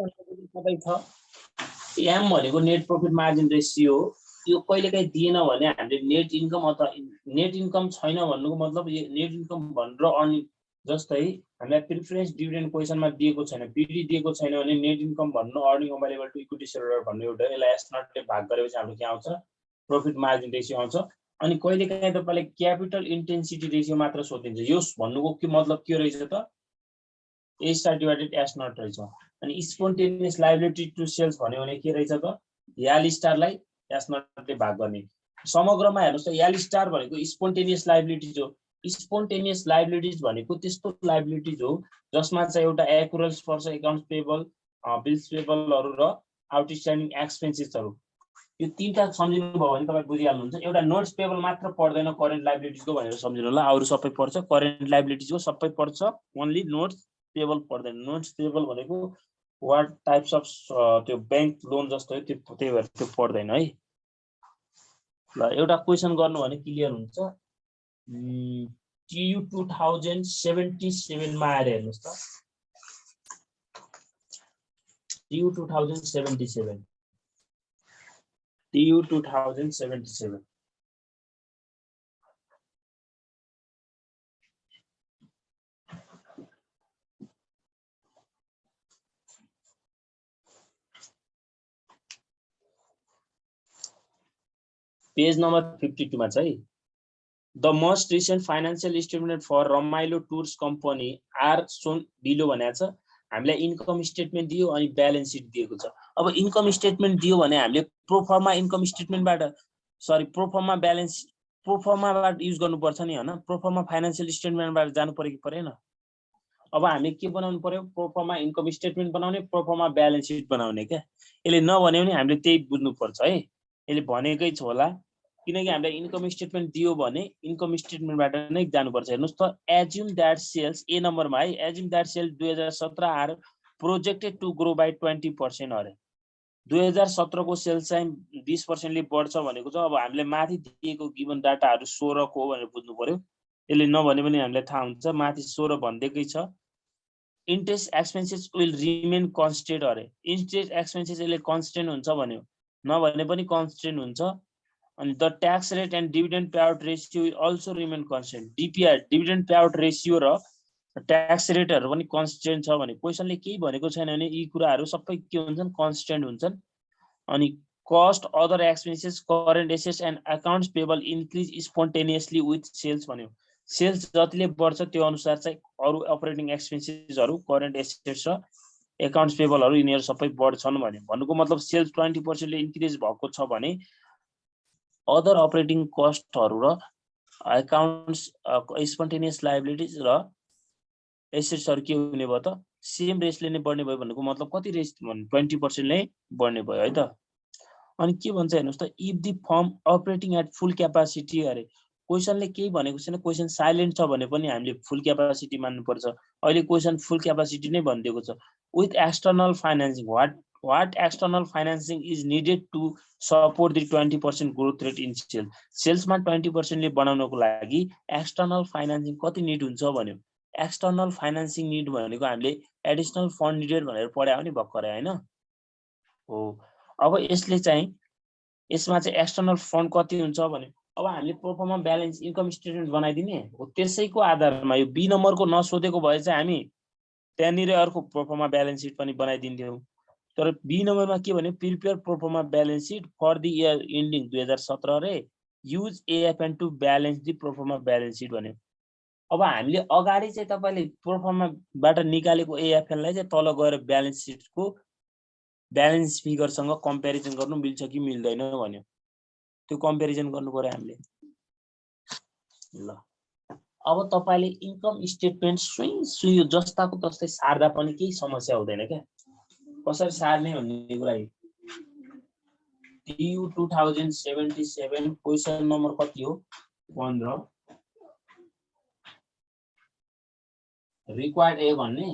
सबै छ। एम भनेको नेट प्रॉफिट मार्जिन रेशियो हो। यो कहिलेकाहीँ दिएन भने हामीले नेट इन्कम अथवा नेट इन्कम छैन भन्नुको मतलब नेट इन्कम भनेर अर्निङ जस्तै हामीलाई प्रिफरेन्स डिभिडेन्ड क्वेशनमा दिएको छैन, पिडी दिएको छैन भने नेट इन्कम भन्नु earning available to equity shareholder भन्नु एउटा यसलाई एस नटले भाग गरेपछि हाम्रो के आउँछ प्रॉफिट मार्जिन रेशियो आउँछ। अनि कहिलेकाहीँ तपाईलाई क्यापिटल इन्टेन्सिटी रेशियो मात्र सोधिन्छ। यो भन्नुको के मतलब के रहेछ त ए स्टार डिवाइडेड एस नट रहेछ। अनि स्पोन्टेनियस लायबिलिटी टु सेल्स भन्यो भने के रहेछ त एल स्टारलाई एस नटले भाग गर्ने। समग्रमा हेर्नुस् त एल स्टार भनेको स्पोन्टेनियस लायबिलिटीज हो। स्पोन्टेनियस लायबिलिटीज भनेको त्यस्तो लायबिलिटीज हो जसमा चाहिँ एउटा एक्युरल्स पर्छ, अकाउन्ट्स पेबल, बिल्स पेबलहरु र आउटस्ट्यान्डिङ एक्सपेन्सेसहरु। यो तीनटा सम्झिनु भयो भने तपाई बुझिहाल्नुहुन्छ। एउटा नोट्स पेबल मात्र पर्दैन करेन्ट लायबिलिटीजको भनेर सम्झिनु होला, अरु सबै पर्छ। करेन्ट लायबिलिटीजको सबै पर्छ, ओन्ली नोट्स पेबल पर्दैन। नोट्स पेबल भनेको वाट टाइप्स अफ त्यो बैंक लोन जस्तो हो, त्यो त्यही भएर त्यो पर्दैन है। ल एउटा क्वेशन गर्नु भने क्लियर हुन्छ। TU 2077 मा आएर हेर्नुस् त। TU 2077 TU 2077 पेज नम्बर 52 मा छ है। The most recent financial statement for Ramailo Tours Company are shown below भनेको छ। हामीलाई इन्कम स्टेटमेन्ट दियो अनि ब्यालेन्स सिट दिएको छ। अब इन्कम स्टेटमेन्ट दियो भने हामीले प्रोफर्मा इन्कम स्टेटमेन्टबाट प्रोफर्मा ब्यालेन्स प्रोफर्माबाट युज गर्नुपर्छ नि हैन। प्रोफर्मा फाइनान्शियल स्टेटमेन्टबाट जानु पर्यो कि परेन। अब हामी के बनाउनु पर्यो, प्रोफर्मा इन्कम स्टेटमेन्ट बनाउने, प्रोफर्मा ब्यालेन्स सिट बनाउने के। यसले नभन्यो भने हामीले त्यही बुझ्नु पर्छ है। यसले भनेकै छ होला किनकि हामीलाई इन्कम स्टेटमेन्ट दियो भने इन्कम स्टेटमेन्टबाट नै जानुपर्छ। हेर्नुस् त एज्युम दैट सेल्स ए नम्बरमा है, assume that sales 2017 are projected to grow by 20% अरे 2017 को सेल्स चाहिँ 20% ले बढ्छ भनेको छ। अब हामीले माथि दिएको गिवन डाटाहरु 16 को भनेर बुझ्नु पर्यो। यसले नभने पनि हामीलाई थाहा हुन्छ माथि 16 भन्दैकै छ। Interest expenses will remain constant अरे। इन्ट्रेस्ट एक्सपेन्सेस यसले कन्स्टेन्ट हुन्छ भन्यो, नभने पनि कन्स्टेन्ट हुन्छ। अनि the tax rate and dividend payout ratio will also remain constant. DPR dividend payout ratio र ट्याक्स रेटहरु पनि कन्स्टेन्ट छ भने क्वेशनले केही भनेको छैन भने यी कुराहरु सबै के हुन्छन् कन्स्टेन्ट हुन्छन्। अनि cost other expenses current assets and accounts payable increase spontaneously with sales भन्यो। सेल्स जतिले बढ्छ त्यो अनुसार चाहिँ अरु अपरेटिङ एक्सपेन्सेसहरु करेन्ट एसेट्स र अकाउन्ट्स पेबलहरु यिनीहरु सबै बढ्छन् भन्यो। भन्नुको मतलब सेल्स 20% ले इन्क्रिज भएको छ भने अदर अपरेटिङ कस्टहरु र अकाउन्ट्स स्पोन्टेनियस लायबिलिटीज र एसेट्सहरु के हुने भयो त सेम रेटले नै बढ्ने भयो। भन्नुको मतलब कति रेट 20% नै बढ्ने भयो है त। अनि के भन्छ हेर्नुस् त if the firm operating at full capacity अरे क्वेशनले केही भनेको छैन। क्वेशन साइलेन्ट छ भने पनि हामीले फुल क्यापासिटी मान्नु पर्छ। अहिले क्वेशन फुल क्यापासिटी नै भनिदिएको छ। With external financing what external financing is needed to support the 20% growth rate in sales। Sales मा 20% ले बनाउनको लागि एक्सटर्नल फाइनान्सिङ कति निड हुन्छ भन्यो। एक्सटर्नल फाइनान्सिङ निड भनेको हामीले एडिशनल फन्ड निडेड भनेर पढ्या हो नि भर्खरै हैन हो। अब यसले चाहिँ यसमा चाहिँ एक्सटर्नल फन्ड कति हुन्छ भन्यो। अब हामीले प्रोफर्मा ब्यालेन्स इन्कम स्टेटमेन्ट बनाइदिने हो। त्यसैको आधारमा यो बी नम्बरको नसोधेको भए चाहिँ हामी त्यहाँनिर अर्को प्रोफर्मा ब्यालेन्स सिट पनि बनाइदिन्थ्यौं। तर बी नम्बरमा के भन्यो prepare proforma balance sheet for the year ending 2017 रे use AFN to balance the proforma balance sheet भन्यो। अब हामीले अगाडि चाहिँ तपाईले प्रोफर्माबाट निकालेको एएफएन लाई चाहिँ तल गएर ब्यालेन्स सिटको ब्यालेन्स फिगरसँग कम्प्यारिजन गर्नु मिल्छ कि मिल्दैन भन्यो। त्यो कम्प्यारिजन गर्नु पर्यो हामीले। ल अब तपाईले इन्कम स्टेटमेन्ट सुई जस्ताको तस्तै सार्दा पनि केही समस्या हुँदैन के। कसरी सार्ने भन्ने कुरा TU 2077 क्वेशन नम्बर कति हो 15 रिक्वायर्ड ए भन्ने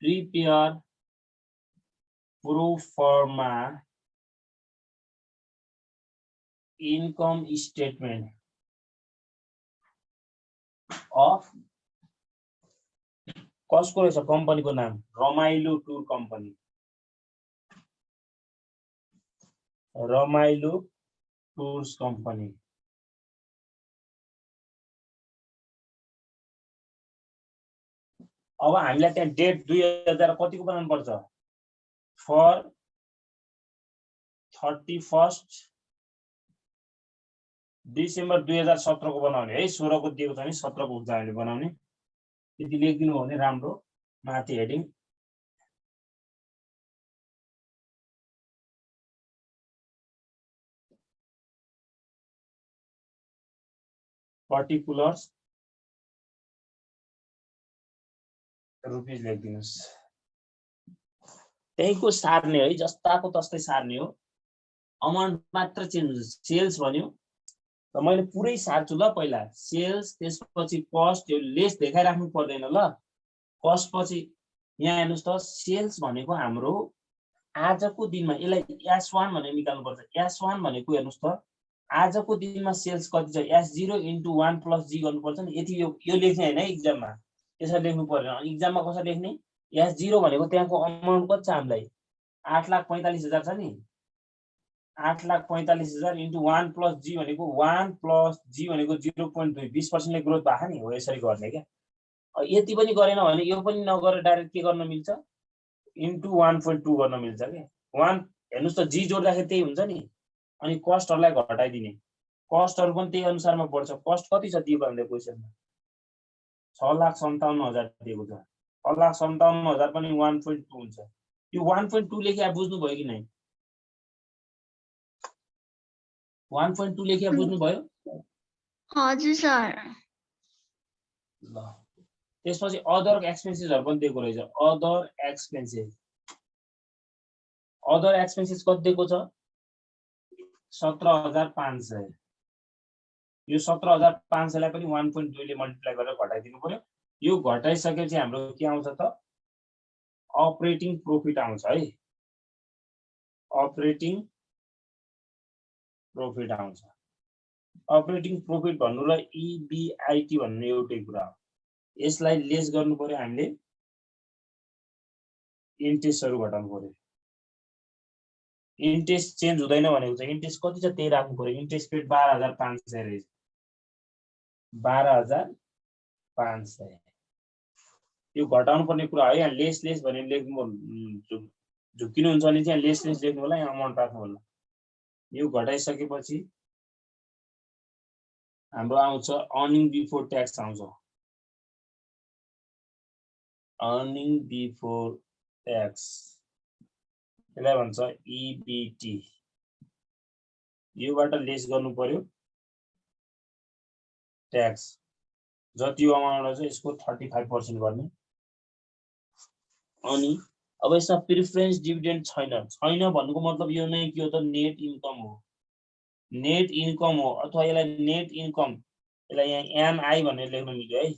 प्रिपेयर प्रोफर्मा इन्कम स्टेटमेन्ट of कसको रहेछ कम्पनीको नाम रमाइलो टुर कम्पनी रमाइलो टुर्स कम्पनी अब हामीलाई त्यहाँ डेट 2000 कतिको बनाउनु पर्छ फर 31 डिसेम्बर 2017 को बनाउने है 16 को दिएको छ नि 17 को हुन्छ हामीले बनाउने यति लेखिदिनु हो भने राम्रो माथि हेडिङ पर्टिकुलर्स रुपीज लेखिदिनुस् त्यहीको सार्ने है जस्ताको तस्तै सार्ने हो अमाउन्ट मात्र चेन्ज हुन्छ सेल्स भन्यो र मैले पुरै सार्छु ल पहिला सेल्स त्यसपछि कस्ट यो लेस देखाइराख्नु पर्दैन ल कस्ट पछि यहाँ हेर्नुस् त सेल्स भनेको हाम्रो आजको दिनमा यसलाई S1 भनेर निकाल्नु पर्छ S1 भनेको हेर्नुस् त आजको दिनमा सेल्स कति छ S0 * 1 + G गर्नुपर्छ नि यति यो लेख्ने हैन एक्जाममा त्यसरी लेख्नु पर्दैन एक्जाममा कसरी लेख्ने S0 भनेको त्यहाँको अमाउन्ट कति छ हामीलाई 8,45,000 छ नि 8,45,000 * 1 + G भनेको 1 + G भनेको 0.2 20% ले ग्रोथ भएको नि हो यसरी गर्ने क्या यति पनि गरेन भने यो पनि नगरेर डाइरेक्ट के गर्न मिल्छ * 1.2 गर्न मिल्छ के 1 हेर्नुस् त G जोड्दाखेरि त्यही हुन्छ नि अनि कस्टहरुलाई घटाइदिने कस्टहरु पनि त्यही अनुसारमा बढ्छ कस्ट कति छ दिएको हामीले क्वेशनमा 6,57,000 दिएको छ 6,57,000 पनि 1.2 हुन्छ यो 1.2 लेख्या बुझ्नु भयो कि नै 1.2 लेख्या बुझ्नु भयो हजुर सर ल त्यसपछि अदर एक्सपेन्सेसहरु पनि दिएको रहेछ अदर एक्सपेन्सेस कति दिएको छ 17,500 यो 17,500 लाई पनि 1.2 ले मल्टिप्लाई गरेर घटाइदिनु पर्यो यो घटाइसकेपछि हाम्रो के आउँछ त अपरेटिङ प्रॉफिट आउँछ है अपरेटिङ प्रॉफिट आउँछ अपरेटिङ प्रॉफिट भन्नु र EBIT भन्नु एउटै कुरा हो यसलाई लेस गर्नु पर्यो हामीले इन्ट्रेस्टहरु घटाउनु पर्यो इन्ट्रेस्ट चेन्ज हुँदैन भनेको छ इन्ट्रेस्ट कति छ त्यही राख्नु पर्यो इन्ट्रेस्ट पेड 12,500 रहेछ 12,500 यो घटाउनु पर्ने कुरा है यहाँ लेस भनेर लेख्नु झुकिनु हुन्छ भने चाहिँ लेस लेख्नु होला यहाँ अमाउन्ट राख्नु होला यो घटाइसकेपछि हाम्रो आउँछ अर्निङ बिफोर ट्याक्स आउँछ अर्निङ बिफोर ट्याक्स यसलाई भन्छ EBT योबाट लेस गर्नु पर्यो ट्याक्स जति यो अमाउन्ट छ यसको 35% गर्ने अनि अब यसमा प्रिफरेन्स डिभिडेन्ड छैन भन्नुको मतलब यो नै के हो त नेट इन्कम हो अथवा यसलाई नेट इन्कम यसलाई यहाँ NI भनेर लेख्न मिल्यो है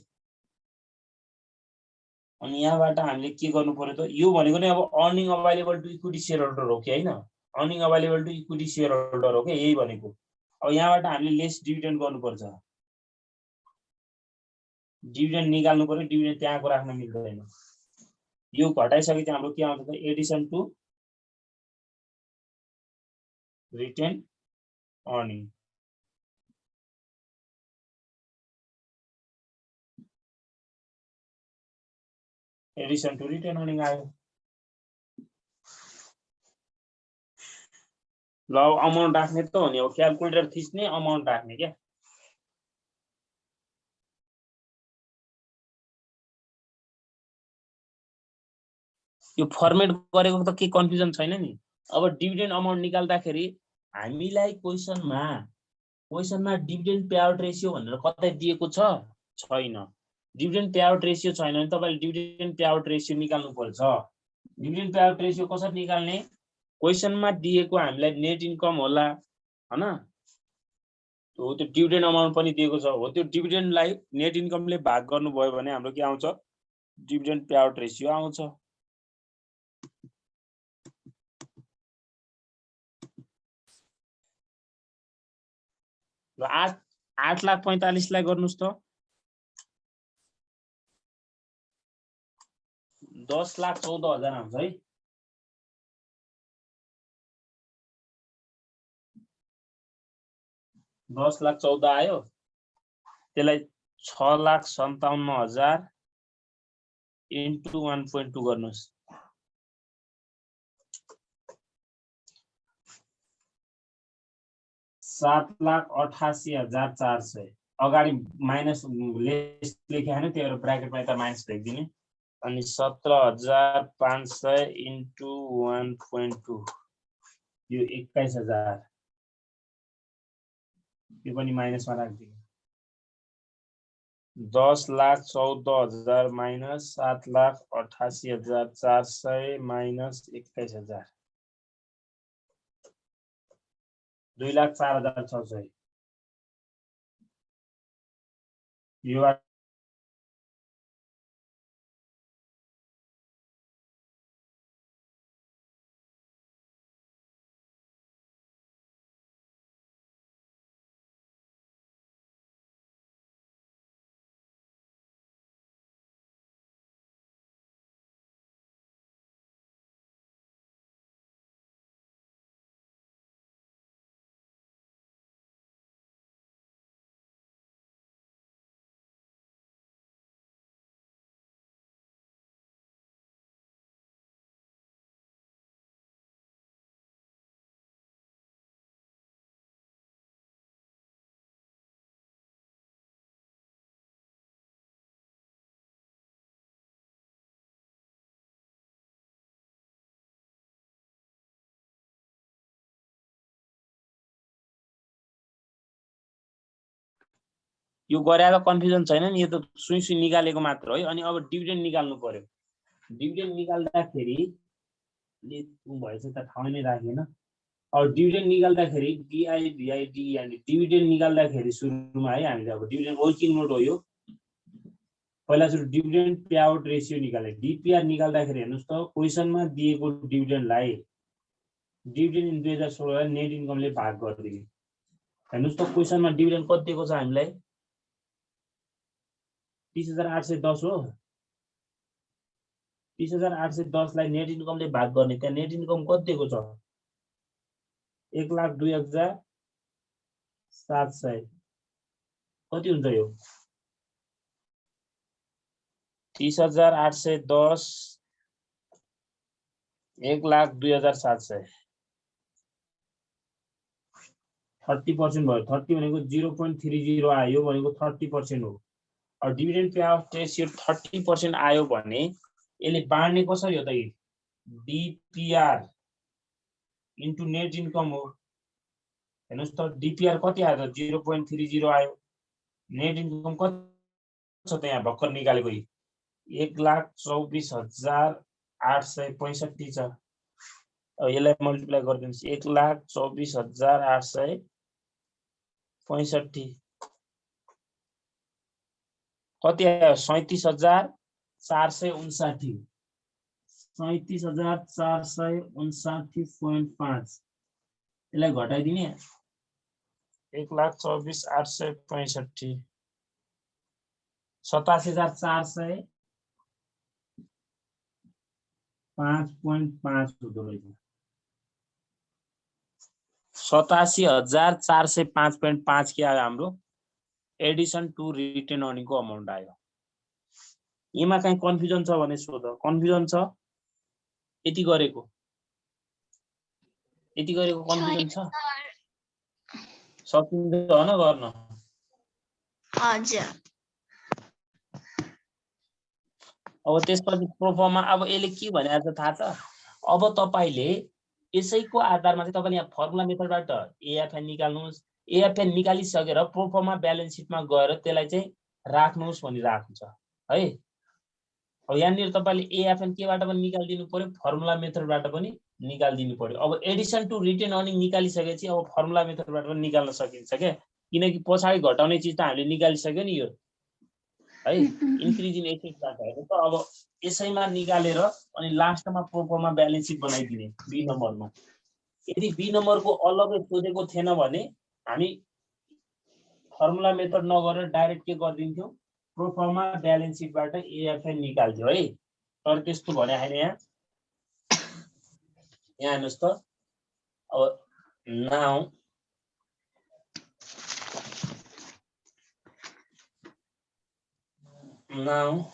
अनि यहाँबाट हामीले के गर्नु पर्यो त यो भनेको नै अब earning available to equity shareholder हो कि हैन earning available to equity shareholder हो के यही भनेको अब यहाँबाट हामीले लेस डिभिडेन्ड गर्नुपर्छ डिभिडेन्ड निकाल्नु पर्यो डिभिडेन्ड त्यहाँको राख्न मिल्दैन यो घटाइसकेपछि हाम्रो के आउँछ त addition to retain earning addition to retain earning आयो ल अमाउन्ट राख्ने त हो नि अब क्याल्कुलेटर थिच्ने अमाउन्ट राख्ने क्या यो फर्मेट गरेको त के कन्फ्युजन छैन नि अब डिभिडेन्ड अमाउन्ट निकाल्दाखेरि हामीलाई क्वेशनमा डिभिडेन्ड पेआउट रेशियो भनेर कतै दिएको छैन डिभिडेन्ड पेआउट रेशियो छैन भने तपाईले डिभिडेन्ड पेआउट रेशियो निकाल्नु पर्छ डिभिडेन्ड पेआउट रेशियो कसरी निकाल्ने क्वेशनमा दिएको हामीलाई नेट इन्कम होला हैन हो त्यो डिभिडेन्ड अमाउन्ट पनि दिएको छ हो त्यो डिभिडेन्डलाई नेट इन्कमले भाग गर्नुभयो भने हाम्रो के आउँछ डिभिडेन्ड पेआउट रेशियो आउँछ ल 8,45,000 लाई गर्नुस् त 10,14,000 आउँछ है। $10,14,000 आयो, त्यसलाई 6,57,000 into 1.2 गर्नुस्। $7,88,400 अगाडि माइनस लेस लेखे हैन, त्यो ब्र्याकेटमा यता माइनस लेखिदिने। अनि 17,500 into 1.2 यो 21,000 यो पनि माइनसमा राख्दिनु। 10,14,000 माइनस 7,88,400 माइनस 21,000 2,04,600 यो यो गरेर कन्फ्युजन छैन नि, यो त सुई सुई निकालेको मात्र हो। अनि अब डिभिडेन्ड निकाल्नु पर्यो। डिभिडेन्ड निकाल्दाखेरि भएछ त ठाउँ नै राखेन। अब डिभिडेन्ड निकाल्दाखेरि डिआइभिआइडी अनि डिभिडेन्ड निकाल्दाखेरि सुरुमा है हामीले अब डिभिडेन्ड वर्किङ नोट हो यो। पहिला सुरु डिभिडेन्ड पे आउट रेशियो निकाले। डिपिआर निकाल्दाखेरि हेर्नुस् त क्वेशनमा दिएको डिभिडेन्डलाई डिभिडेन्ड इन 2016 लाई नेट इन्कमले भाग गरिदिने। हेर्नुस् त क्वेशनमा डिभिडेन्ड कति दिएको छ हामीलाई 30,810 हो। 30,810 लाई नेट इन्कमले भाग गर्ने, त्यहाँ नेट इन्कम कति दिएको छ 1,02,700 कति हुन्छ यो 30,810 1,02,700 30% भयो। 30 भनेको 0.30 आयो भनेको 30% हो। अब डिभिडेन्ड पे आउट रेशियो 30% आयो भने यसले बाँड्ने कसरी हो त डिपिआर इन्टु नेट इन्कम हो। हेर्नुस् त डिपिआर कति आयो त 0.30 आयो। नेट इन्कम कति छ त यहाँ भर्खर निकालेको 1,24,865 छ। अब यसलाई मल्टिप्लाई गरिदिनुस् 1,24,865 कति आयो 37,459 37,459.5 यसलाई घटाइदिने 1,24,865 87,405.5 हुँदो रहेछ। 87,405.5 के आयो हाम्रो एडिसन टु रिटेन अर्निङको अमाउन्ट आयो। यमा कहीं कन्फ्युजन छ भने सोध। कन्फ्युजन छ यति गरेको कन्फ्युजन छ सकिन्छ हैन गर्न। हजुर। अब त्यसपछि प्रोफर्मा अब यसले के भनेको छ थाहा छ। अब तपाईले यसैको आधारमा चाहिँ तपाईले यहाँ फर्मुला मेथडबाट एएफएन निकाल्नुस्। एएफएन निकालिसकेर प्रोफर्मा ब्यालेन्स सिटमा गएर त्यसलाई चाहिँ राख्नुस् भनिराखेको छ है। अब यहाँनिर तपाईले एएफएन केबाट पनि निकाल्दिनु पर्यो, फर्मुला मेथडबाट पनि निकाल्दिनु पर्यो। अब एडिसन टु रिटेन अर्निङ निकालिसकेपछि अब फर्मुला मेथडबाट पनि निकाल्न सकिन्छ के, किनकि पछाडी घटाउने चीज त हामीले निकालिसक्यो नि यो है। इन्क्रिज इन एसेट्सबाट हेर्नु त अब यसैमा निकालेर अनि लास्टमा प्रोफर्मा ब्यालेन्स सिट बनाइदिने बी नम्बरमा। यदि बी नम्बरको अलग्गै सोधेको थिएन भने हामी फर्मुला मेथड नगरेर डाइरेक्ट के गर्दिन्थ्यौ प्रोफर्मा ब्यालेन्स सिटबाट एएफएन निकाल्थ्यौ है। तर त्यस्तो भने हैन यहाँ हेर्नुस् त अब now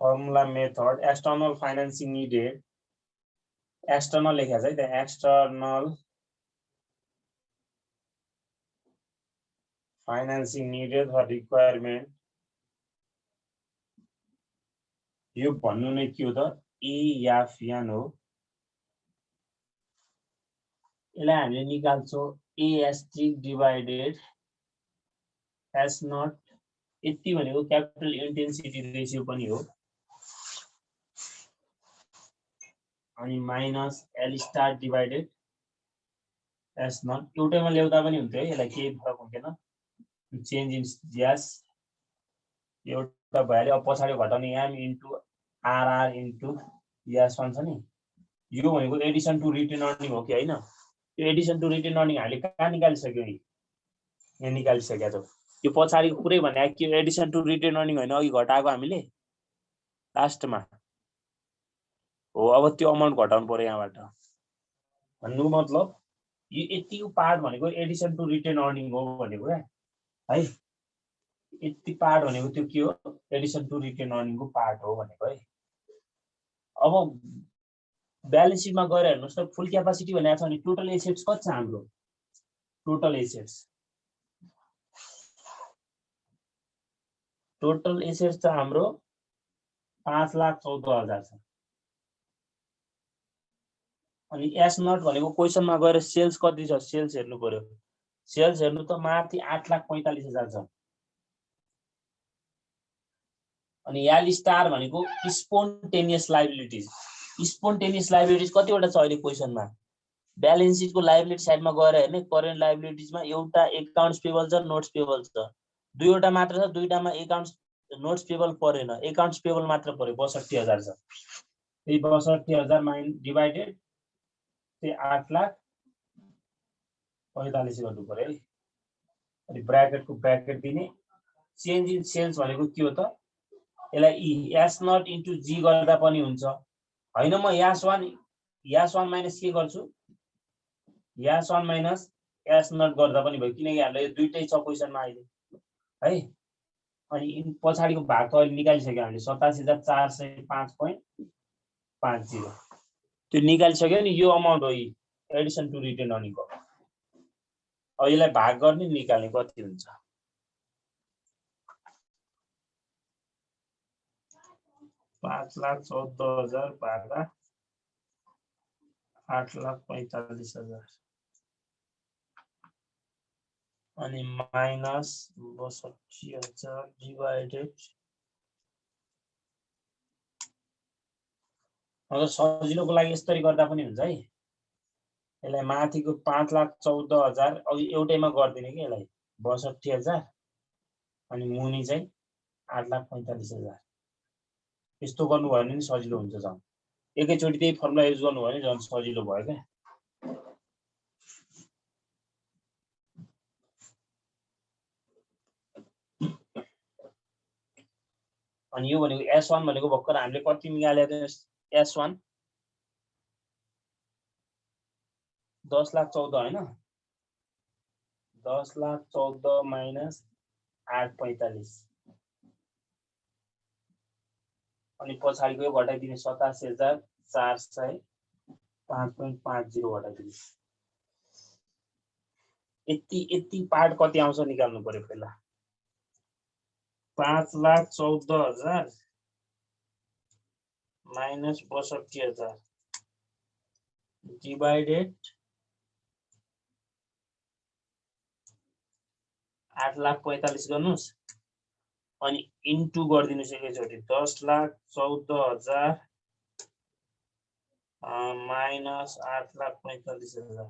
formula method external financing needed external लेखेको छ है त्यहाँ external financing needed for requirement यो भन्नु नै के हो त ए या फियान हो यसलाई हामीले निकाल्छौं AS3 डिवाइडेड S0 यति भनेको क्यापिटल इन्टेन्सिटी रेशियो पनि हो अनि minus L star divided S0 एउटैमा ल्याउँदा पनि हुन्थ्यो है यसलाई केही फरक हुँदैन चेन्ज इन ग्यास एउटा भइहाल्यो अब पछाडि घटाउने m into RR into S1 छ नि यो भनेको एडिसन टु रिटेन अर्निङ हो कि हैन यो एडिसन टु रिटेन अर्निङ हामीले कहाँ निकालिसक्यो यहाँ निकालिसक्या छौ यो पछाडीको कुरै भने के एडिसन टु रिटेन अर्निङ हैन अघि घटाएको हामीले लास्टमा हो अब त्यो अमाउन्ट घटाउनु पर्यो यहाँबाट भन्नुको मतलब यो यतिको पार्ट भनेको एडिसन टु रिटेन अर्निङ हो भनेको है यति पार्ट भनेको त्यो के हो एडिसन टु रिटेन अर्निङको पार्ट हो भनेको है अब ब्यालेन्स शीटमा गएर हेर्नुस् त फुल क्यापासिटी भनेको छ अनि टोटल एसेट्स कति छ हाम्रो टोटल एसेट्स छ हाम्रो 5,14,000 छ अनि S0 भनेको क्वेशनमा गएर सेल्स कति छ सेल्स हेर्नु पर्यो सेल्स हेर्नु त माथि 8,45,000 छ अनि एल स्टार भनेको स्पोन्टेनियस लायबिलिटीज कतिवटा छ अहिले क्वेशनमा ब्यालेन्स शीटको लायबिलिटी साइडमा गएर हेर्ने करेन्ट लायबिलिटीजमा एउटा अकाउन्ट्स पेबल छ नोट्स पेबल छ दुईवटा मात्र छ दुईटामा अकाउन्ट्स नोट्स पेबल परेन अकाउन्ट्स पेबल मात्र पर्यो 62,000 छ त्यही 62,000 माइन डिवाइडेड त्यही 8,45,000 गर्नु पर्यो है अनि ब्र्याकेटको ब्र्याकेट दिने चेन्ज इन सेल्स भनेको के हो त यसलाई S0 इन्टु G गर्दा पनि हुन्छ हैन म S1 माइनस के गर्छु S1 माइनस S0 गर्दा पनि भयो किनकि हामीले यो दुईटै छ क्वेशनमा अहिले है अनि पछाडीको भाग त अहिले निकालिसक्यो हामीले 87,405.50 त्यो निकालिसक्यो नि यो अमाउन्ट हो एडिसन टु रिटेन अर्निङको अब यसलाई भाग गर्ने निकाल्ने कति हुन्छ 5,14,000 भागा 8,45,000 अनि माइनस 62,000 डिवाइडेड अगर सजिलोको लागि यसरी गर्दा पनि हुन्छ है यसलाई माथिको 5,14,000 अघि एउटैमा गर्दिने कि यसलाई 62,000 अनि मुनि चाहिँ 8,45,000 यस्तो गर्नु भयो भने सजिलो हुन्छ झन् एकैचोटी त्यही फर्मुला युज गर्नु भयो भने झन् सजिलो भयो क्या अनि यो भनेको S1 भनेको भर्खर हामीले कति निकालेको S1 10,14,000 हैन 10,14,000 माइनस 8,45 अनि पछाडीको यो घटाइदिने 87,400 5.50 घटाइदिने यति पार्ट कति आउँछ निकाल्नु पर्यो पहिला 5,14,000 माइनस 62,000 डिवाइडेड 8,45,000 गर्नुस् अनि इन्टु गरिदिनुस् एकैचोटी 10,14,000 माइनस 8,45,000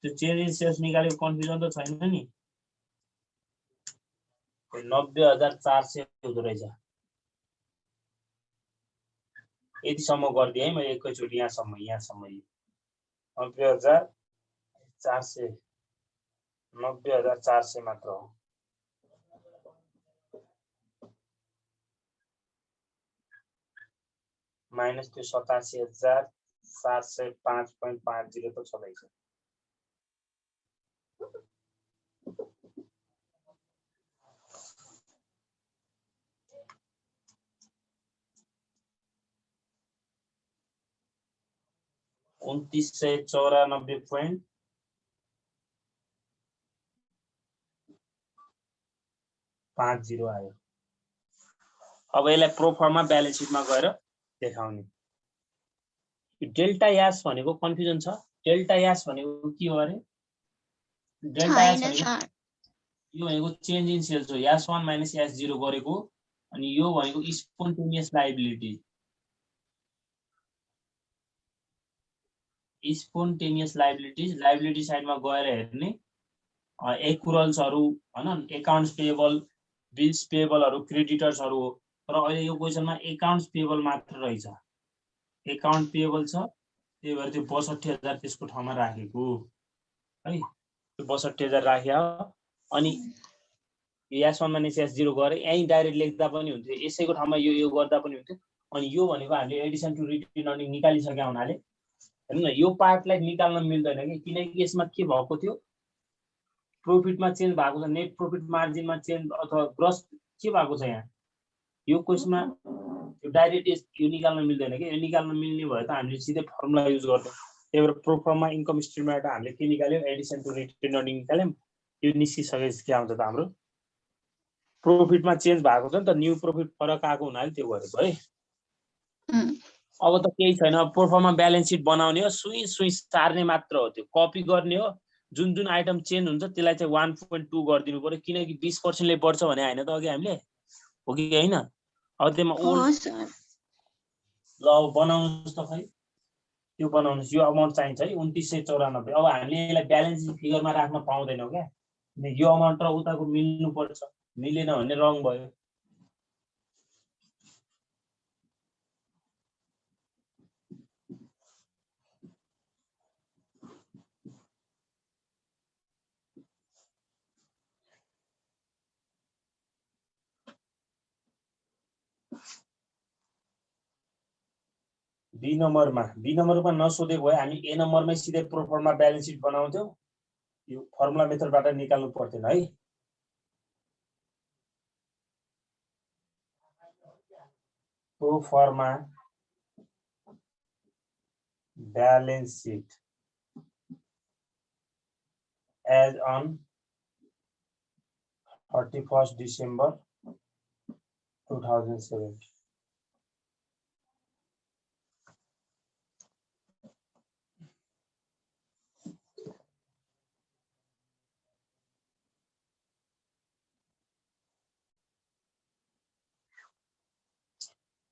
त्यो चेन्ज इन सेल्स निकालेको कन्फ्युजन त छैन नि 90,400 हुँदो रहेछ यतिसम्म गरिदिएँ है मैले एकैचोटी यहाँसम्म 90,400 490,400 मात्र हो। माइनस त्यो 87,705.50 त छँदैछ। $29,94.50 आयो। अब यसलाई प्रोफर्मा ब्यालेन्स सिटमा गएर देखाउने। डेल्टा यास भनेको कन्फ्युजन छ। डेल्टा यास भनेको के हो अरे? डेल्टा यास भनेको यो भनेको चेन्ज इन सेल्स हो। यास 1 माइनस यास 0 गरेको, अनि यो भनेको स्पोन्टेनियस लायबिलिटी। स्पोन्टेनियस लायबिलिटी साइडमा गएर हेर्ने एक्युरल्सहरु हैन, एकाउन्ट्स पेएबल, बिल्स पेएबलहरु, क्रेडिटर्सहरु हो। तर अहिले यो क्वेशनमा एकाउन्ट्स पेएबल मात्र रहेछ। एकाउन्ट पेएबल छ, त्यही भएर त्यो 62,000 त्यसको ठाउँमा राखेको है। त्यो 62,000 राख्या। अनि यास 1 माइनस यास 0 गरे यही डाइरेक्ट लेख्दा पनि हुन्थ्यो, यसैको ठाउँमा यो गर्दा पनि हुन्थ्यो। अनि यो भनेको हामीले एडिसन टु रिटेन अर्निङ निकालिसक्या हुनाले हैन, यो पार्टलाई निकाल्न मिल्दैन कि, किनकि यसमा के भएको थियो, प्रॉफिटमा चेन्ज भएको छ, नेट प्रॉफिट मार्जिनमा चेन्ज अथवा ग्रस के भएको छ यहाँ। यो क्वेशनमा यो डाइरेक्ट यो निकाल्न मिल्दैन कि। यो निकाल्न मिल्ने भए त हामीले सिधै फर्मुला युज गर्थ्यौं। त्यही भएर प्रोफर्मा इन्कम स्टेटमेन्टबाट हामीले के निकाल्यौं, एडिसन टु रिटेन अर्निङ निकाल्यौं। यो निस्किसकेपछि के आउँछ त हाम्रो प्रॉफिटमा चेन्ज भएको छ नि त, न्यू प्रॉफिट फरक आएको हुनाले त्यो गरेको है। अब त केही छैन, प्रोफर्मा ब्यालेन्स सिट बनाउने हो, सुई सार्ने मात्र हो। त्यो कपी गर्ने हो, जुन जुन आइटम चेन्ज हुन्छ त्यसलाई चाहिँ 1.2 गरिदिनु पर्यो, किनकि 20% ले बढ्छ भने हैन त अघि हामीले हो कि हैन। अब त्यसमा ओल्ड ल अब बनाउनुस् त खै, त्यो बनाउनुस्। यो अमाउन्ट चाहिन्छ है 2994। अब हामीले यसलाई ब्यालेन्स सिट फिगरमा राख्न पाउँदैनौं क्या, यो अमाउन्ट र उताको मिल्नु पर्छ, मिलेन भने रङ भयो। बी नम्बरमा नसोधेको भए हामी ए नम्बरमै सिधै प्रोफर्मा ब्यालेन्स सिट बनाउँथ्यौं। यो फर्मुला मेथडबाट निकाल्नु पर्थेन है। Proforma balance sheet as on 31 December 2007।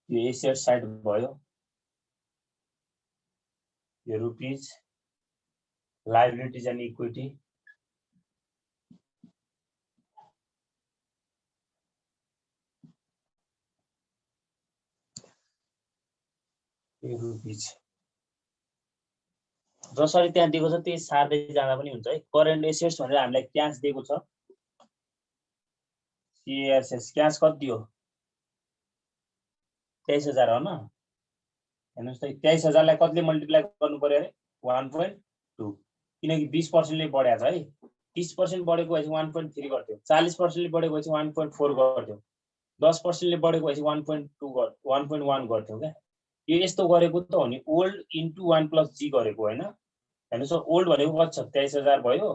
यो एसेट साइड भयो, यो रुपीज, लायबिलिटीज एन्ड इक्विटी, यो रुपीज जसरी त्यहाँ दिएको छ त्यही सार्दै जाँदा पनि हुन्छ है। करेन्ट एसेट्स भनेर हामीलाई क्याश दिएको छ, सीएसएस क्याश कति हो 23,000 हो न। हेर्नुस् त 23,000 लाई कतिले मल्टिप्लाई गर्नु पर्यो अरे 1.2, किनकि 20% ले बढ्या छ है। 30% बढेको भएपछि 1.3 गर्थ्यो, 40% ले बढेको भएपछि 1.4 गर्थ्यो, 10% ले बढेको भएपछि 1.1 गर्थ्यो क्या। यो यस्तो गरेको त हो नि, ओल्ड इन्टु 1 प्लस जी गरेको हैन। हेर्नुस् ओल्ड भनेको कति छ 23,000 भयो,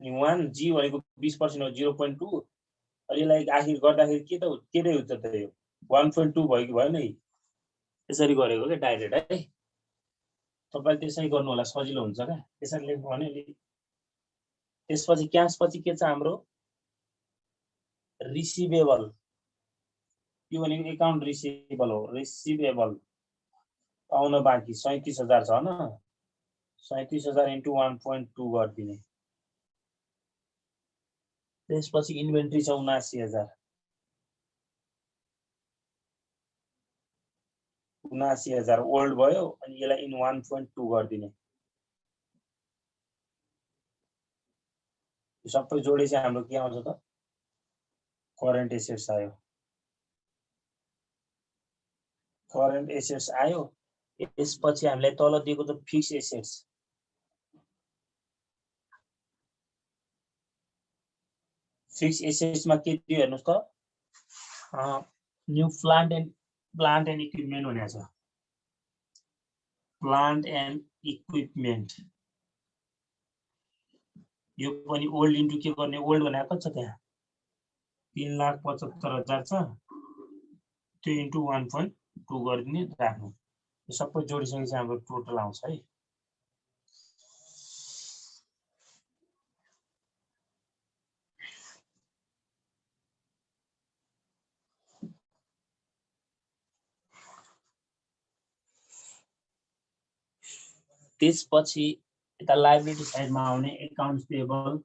अनि 1 जी भनेको 20% हो 0.2। अनि यसलाई आखिर गर्दाखेरि के हुन्छ त, यो 1.2 भयो कि भएन है। यसरी गरेको के डाइरेक्ट है। तपाईले त्यसै गर्नु होला, सजिलो हुन्छ क्या त्यसरी लेख्नु भने। त्यसपछि क्याश पछि के छ हाम्रो रिसिभेबल, यो भनेको एकाउन्ट रिसिभेबल हो। रिसिभेबल पाउन बाँकी 37,000 छ न, 37,000 इन्टु 1.2 गरिदिने। त्यसपछि इन्भेन्ट्री छ 79,000, 79,000 ओल्ड भयो, अनि यसलाई इन 1.2 गरिदिने। यो सबै जोडेपछि हाम्रो के आउँछ त करेन्ट एसेट्स आयो। करेन्ट एसेट्स आयो। यसपछि हामीलाई तल दिएको त फिक्स एसेट्स। फिक्स एसेट्समा के दियो हेर्नुस् त न्यू प्लान्ट एन्ड इक्विपमेन्ट भनेको छ। प्लान्ट एन्ड इक्विपमेन्ट यो पनि ओल्ड इन्टु के गर्ने ओल्ड भनेको छ त्यहाँ 3,75,000 छ त्यो इन्टु 1.2 गरिदिने राख्नु। यो सबै जोडिसकेपछि हाम्रो टोटल आउँछ है। त्यसपछि यता लायबिलिटी साइडमा आउने एकाउन्ट्स पेएबल।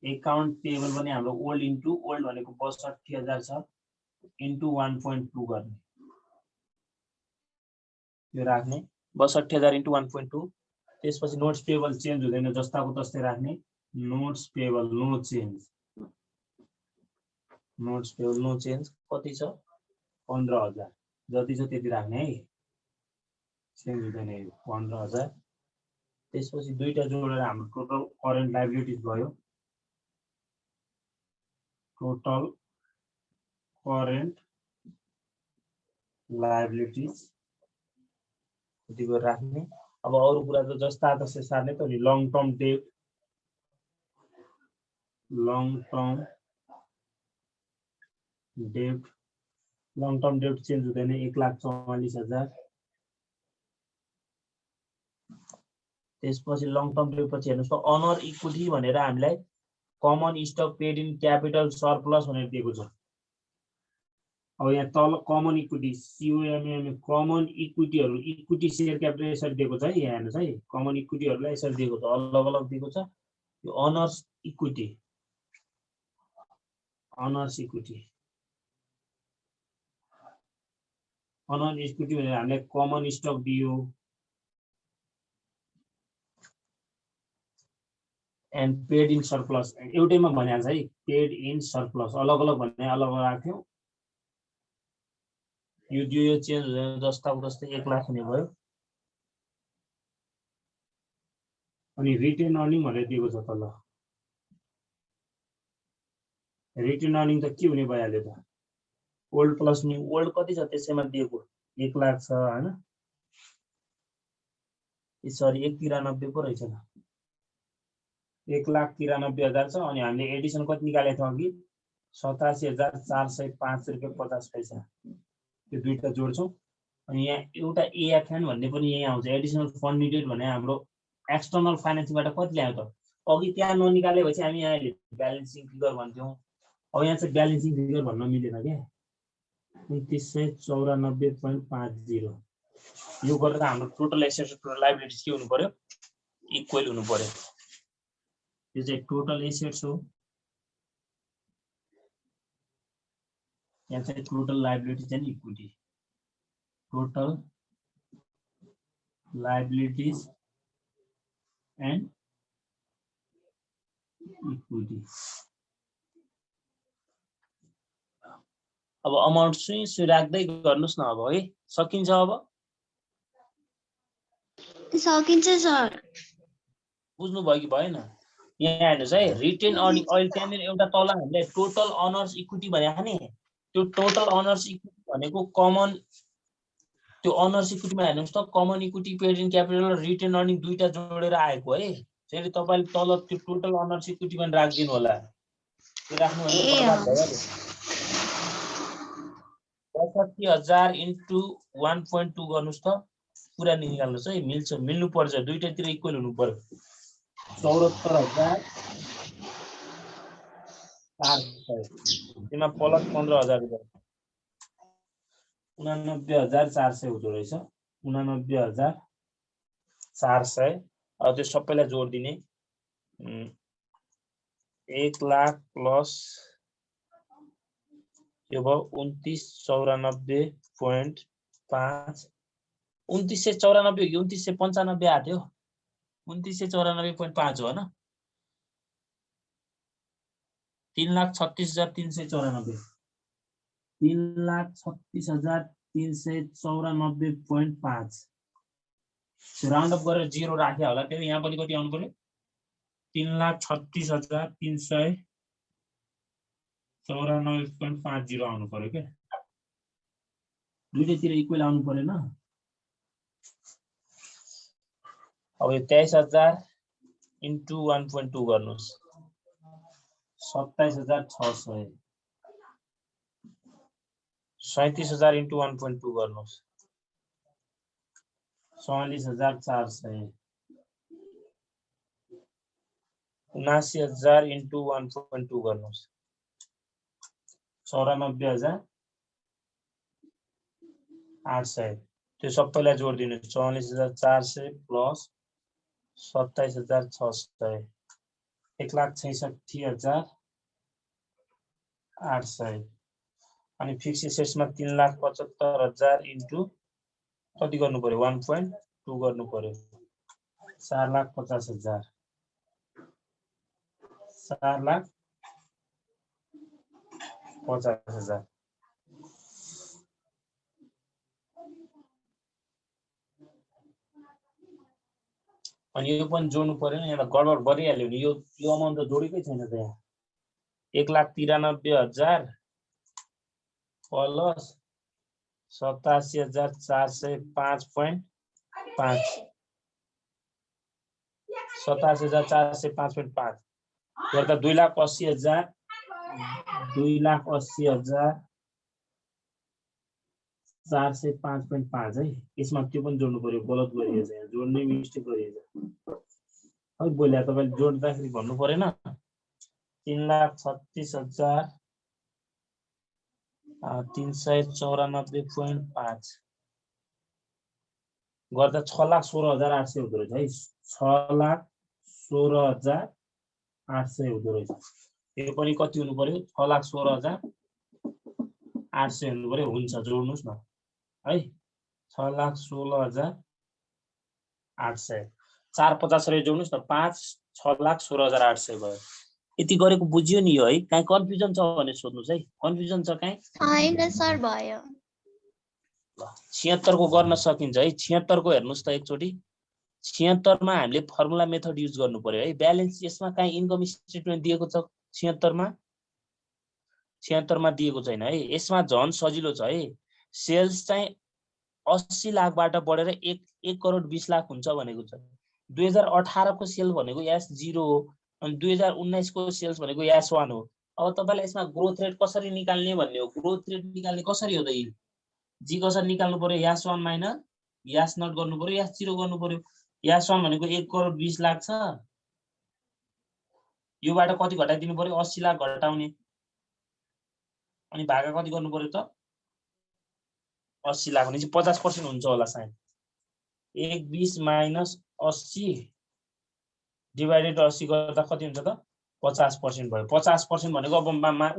एकाउन्ट पेएबल पनि हाम्रो ओल्ड इन्टु ओल्ड भनेको 62,000 छ इन्टु 1.2 गर्ने यो राख्ने 62,000 इन्टु 1.2। त्यसपछि नोट्स पेएबल चेन्ज हुँदैन जस्ताको तस्तै राख्ने। Notes payable no change. Notes payable no change कति छ 15,000 जति छ त्यति राख्ने है चेन्ज हुँदैन 15,000। त्यसपछि दुईटा जोडेर हाम्रो टोटल करेन्ट लायबिलिटीज भयो। टोटल करेन्ट लायबिलिटीज यति गरेर राख्ने। अब अरु कुरा त जस्ता तस्तै सार्ने त नि। लङ टर्म डेट चेन्ज हुँदैन 1,44,000। त्यसपछि लङ टर्म डेट पछि हेर्नुस् त अनर इक्विटी भनेर हामीलाई common stock paid in capital surplus भनेर दिएको छ। अब यहाँ तल कमन इक्विटी COMM कमन इक्विटीहरु इक्विटी शेयर क्यापिटल यसरी दिएको छ है। यहाँ हेर्नुस् है कमन इक्विटीहरुलाई यसरी दिएको छ अलग अलग दिएको छ। यो अनर्स इक्विटी भनेर हामीले कमन स्टक दियो एन्ड पेड इन सरप्लस एउटैमा भनेको छ है। पेड इन सरप्लस अलग अलग भन्ने अलग अलग राख्थ्यौ। यो चेन्ज हुँदैन जस्ताको जस्तै 1 लाख हुने भयो। अनि रिटेन अर्निङ भनेर दिएको छ तल। रिटेन अर्निङ त के हुने भइहाल्यो त ओल्ड प्लस न्यू ओल्ड कति छ त्यसैमा दिएको 1 लाख छ हैन। सरी 193 पो रहेछ त 1,93,000 छ। अनि हामीले एडिसन कति निकालेको थियौं अघि 87,405 रुपैयाँ 50 पैसा। यो दुईटा जोड्छौं। अनि यहाँ एउटा एएफएन भन्ने पनि यही आउँछ। एडिसनल फन्ड निडेड भने हाम्रो एक्सटर्नल फाइनान्सिङबाट कति ल्यायो त अघि त्यहाँ ननिकाले भएपछि हामी यहाँ ब्यालेन्सिङ फिगर भन्थ्यौं। अब यहाँ चाहिँ ब्यालेन्सिङ फिगर भन्न मिलेन के 2994.50 यो गरेर हाम्रो टोटल एसेट्स टोटल लायबिलिटीज के हुनु पर्यो इक्वल हुनु पर्यो। यो चाहिँ टोटल एसेट्स हो। यहाँ चाहिँ total liabilities and equity total liabilities and equity. अब अमाउन्ट सुई राख्दै गर्नुस् न अब है सकिन्छ। अब सकिन्छ सर। बुझ्नु भयो कि भएन। यहाँ हेर्नुस् है रिटेन अर्निङ अहिले त्यहाँनिर एउटा तल हामीले टोटल अनर्स इक्विटी भनेको नि त्यो टोटल अनर्स इक्विटी भनेको कमन त्यो अनर्स इक्विटीमा हेर्नुस् त common equity paid in capital र रिटेन अर्निङ दुईटा जोडेर आएको है। फेरि तपाईले तल त्यो टोटल अनर्स इक्विटी पनि राख्दिनु होला। त्यो राख्नु भने बर्बाद भइहाल्यो। 65,000 इन्टु 1.2 गर्नुस् त पुरा निकाल्नुस् है मिल्छ मिल्नु पर्छ दुईटैतिर इक्वल हुनु पर्यो। 74,000 त्यसमा प्लस 15,000 रुपैयाँ 89,400 हुँदो रहेछ 89,400। अब त्यो सबैलाई जोड्दिने 1 लाख प्लस यो भयो 2994.5 2994 कि 2995 आथ्यो 2994.5 हो हैन 3,36,394 3,36,394.5 राउन्ड अप गरेर 0 राखे होला त्यो यहाँ पनि कति आउनु पर्यो 3,36,394.50 आउनु पर्यो के दुईटैतिर इक्वल आउनु परेन अब यो 23,000 इन्टु 1.2 गर्नुस् 27,600 37,000 इन्टु 1.2 गर्नुस् 44,400 79,000 इन्टु 1.2 गर्नुस् 94,800 त्यो सबैलाई जोड्दिनु 44,400 प्लस 27,600 1,66,800 अनि फिक्स एसेट्समा 3,75,000 इन्टु कति गर्नु पर्यो 1.2 गर्नु पर्यो 4,50,000 4,50,000 अनि यो पनि जोड्नु पर्यो नि यहाँ गडबड गरिहाल्यो नि यो अमाउन्ट त जोडेकै छैन त यहाँ 1,93,000 प्लस 87,405.5 87,405.5 गर्दा 2,80,000 405.5 है यसमा त्यो पनि जोड्नु पर्यो गलत गरिएछ यहाँ जोड्ने मिस्टेक गरिएछ है बोल्या तपाईले जोड्दाखेरि भन्नु परेन 3,36,394.5 गर्दा 6,16,800 हुँदो रहेछ है 6,16,800 हुँदो रहेछ यो पनि कति हुनु पर्यो 6,16,800 हुनु पर्यो हुन्छ जोड्नुस् न है 6,16,800 450 रे जोड्नुस् न 5,16,800 भयो यति गरेको बुझियो नि यो है काई कन्फ्युजन छ भने सोध्नुस् है कन्फ्युजन छ काई हैन सर भयो ल 76 को गर्न सकिन्छ है 76 को हेर्नुस् त एकचोटी 76 मा हामीले फर्मुला मेथड युज गर्नु पर्यो है ब्यालेन्स यसमा काई इन्कम स्टेटमेन्ट दिएको छ 76 मा दिएको छैन है यसमा झन् सजिलो छ है सेल्स चाहिँ 80 लाखबाट बढेर 1 करोड 20 लाख हुन्छ भनेको छ 2018 को सेल भनेको S0 हो अनि 2019 को सेल्स भनेको S1 हो अब तपाईलाई यसमा ग्रोथ रेट कसरी निकाल्ने भन्ने हो ग्रोथ रेट निकाल्ने कसरी हो त यी जी कसरी निकाल्नु पर्यो S1 माइनस S0 गर्नु पर्यो S0 गर्नु पर्यो S1 भनेको 1 करोड 20 लाख छ योबाट कति घटाइदिनु पर्यो 80 लाख घटाउने अनि भागा कति गर्नु पर्यो त 80 लाख भनेपछि 50% हुन्छ होला सायद 120 माइनस 80 डिवाइडेड 80 गर्दा कति हुन्छ त 50% भयो 50% भनेको अब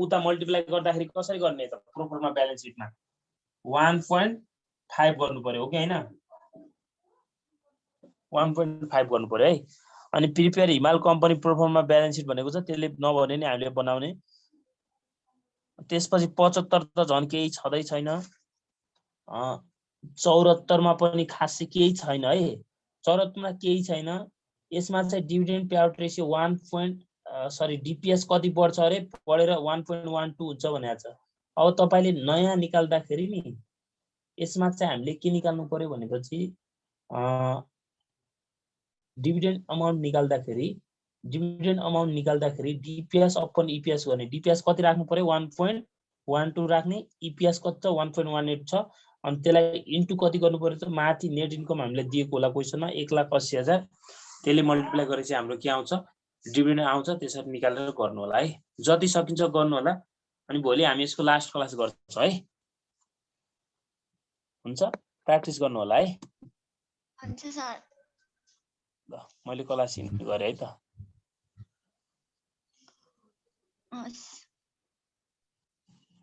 उता मल्टिप्लाई गर्दाखेरि कसरी गर्ने त प्रोफर्मा ब्यालेन्स शीटमा 1.5 गर्नु पर्यो हो कि हैन 1.5 गर्नु पर्यो है अनि प्रिपेयर हिमाल कम्पनी प्रोफर्मा ब्यालेन्स शीट भनेको छ त्यसले नभने नि हामीले बनाउने त्यसपछि 75 त झन् केही छदै छैन 74 मा पनि खासै केही छैन है 74 मा केही छैन यसमा चाहिँ डिभिडेन्ड पेआउट रेशियो 1. डीपीएस कति बढ्छ अरे बढेर 1.12 हुन्छ भनेको छ अब तपाईले नयाँ निकाल्दाखेरि नि यसमा चाहिँ हामीले के निकाल्नु पर्यो भनेपछि डिभिडेन्ड अमाउन्ट निकाल्दाखेरि डीपीएस अपन ईपीएस गर्ने डीपीएस कति राख्नु पर्यो 1.12 राख्ने ईपीएस कति छ 1.18 छ अनि त्यसलाई इन्टु कति गर्नु पर्यो त माथि नेट इन्कम हामीले दिएको होला क्वेशनमा 1,80,000 त्यसले मल्टिप्लाई गरेपछि हाम्रो के आउँछ डिभिडेन्ड आउँछ त्यसरी निकालेर गर्नु होला है जति सकिन्छ गर्नु होला अनि भोलि हामी यसको लास्ट क्लास गर्छौं है हुन्छ प्र्याक्टिस गर्नु होला है हुन्छ सर ल मैले क्लास हिन्दी गरे है त हस्